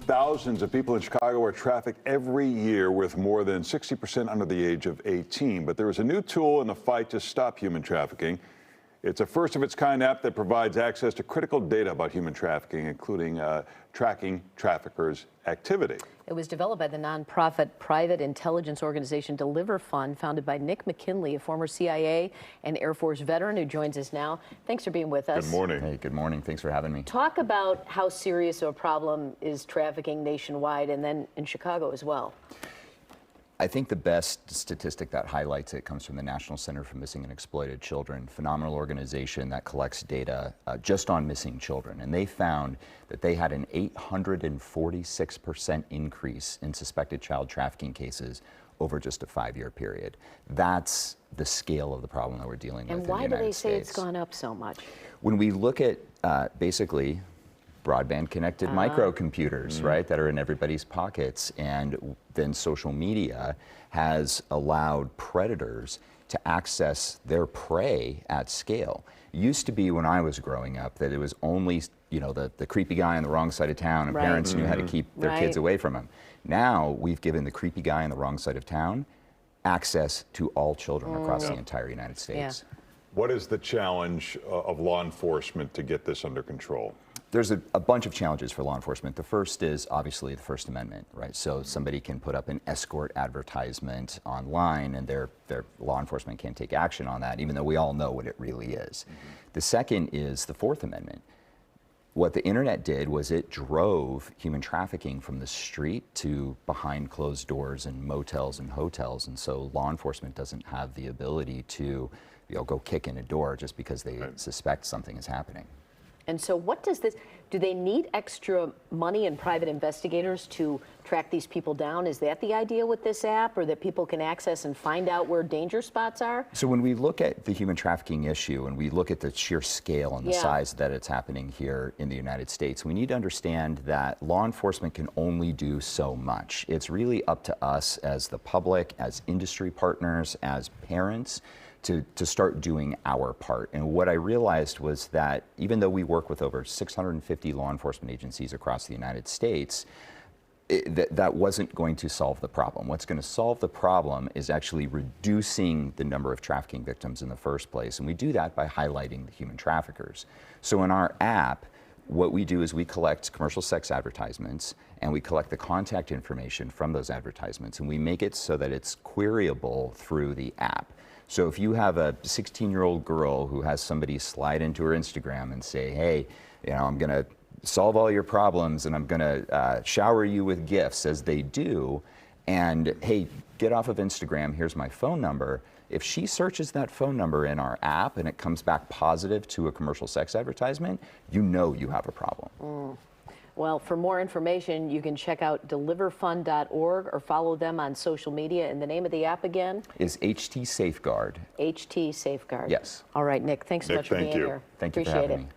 Thousands of people in Chicago are trafficked every year, with more than 60% under the age of 18. But there is a new tool in the fight to stop human trafficking. It's a first-of-its-kind app that provides access to critical data about human trafficking, including tracking traffickers' activity. It was developed by the nonprofit private intelligence organization Deliver Fund, founded by Nick McKinley, a former CIA and Air Force veteran who joins us now. Thanks for being with us. Good morning. Hey, good morning. Thanks for having me. Talk about how serious of a problem is trafficking nationwide and then in Chicago as well. I think the best statistic that highlights it comes from the National Center for Missing and Exploited Children, phenomenal organization that collects data just on missing children. And they found that they had an 846% increase in suspected child trafficking cases over just a 5-year period. That's the scale of the problem that we're dealing with in the United States. And why do they say it's gone up so much? When we look at basically broadband connected microcomputers, right, that are in everybody's pockets, and then social media has allowed predators to access their prey at scale. It used to be, when I was growing up, that it was only, you know, the creepy guy on the wrong side of town, and parents knew how to keep their kids away from him. Now we've given the creepy guy on the wrong side of town access to all children across the entire United States. What is the challenge of law enforcement to get this under control? There's a bunch of challenges for law enforcement. The first is obviously the First Amendment, right? So somebody can put up an escort advertisement online and their law enforcement can't take action on that, even though we all know what it really is. The second is the Fourth Amendment. What the internet did was it drove human trafficking from the street to behind closed doors and motels and hotels, and so law enforcement doesn't have the ability to, you know, go kick in a door just because they suspect something is happening. And so what does this, do they need extra money and private investigators to track these people down? Is that the idea with this app, or that people can access and find out where danger spots are? So when we look at the human trafficking issue and we look at the sheer scale and the size that it's happening here in the United States, we need to understand that law enforcement can only do so much. It's really up to us as the public, as industry partners, as parents, to start doing our part. And what I realized was that even though we work with over 650 law enforcement agencies across the United States, that wasn't going to solve the problem. What's going to solve the problem is actually reducing the number of trafficking victims in the first place. And we do that by highlighting the human traffickers. So in our app, what we do is we collect commercial sex advertisements and we collect the contact information from those advertisements, and we make it so that it's queryable through the app. So if you have a 16-year-old girl who has somebody slide into her Instagram and say, hey, you know, I'm going to solve all your problems and I'm going to shower you with gifts, as they do, and hey, get off of Instagram, here's my phone number. If she searches that phone number in our app and it comes back positive to a commercial sex advertisement, you know you have a problem. Well, for more information, you can check out deliverfund.org or follow them on social media. And the name of the app again? Is HT Safeguard. HT Safeguard. Yes. All right, Nick, thanks so much for being here. Thank you for having me.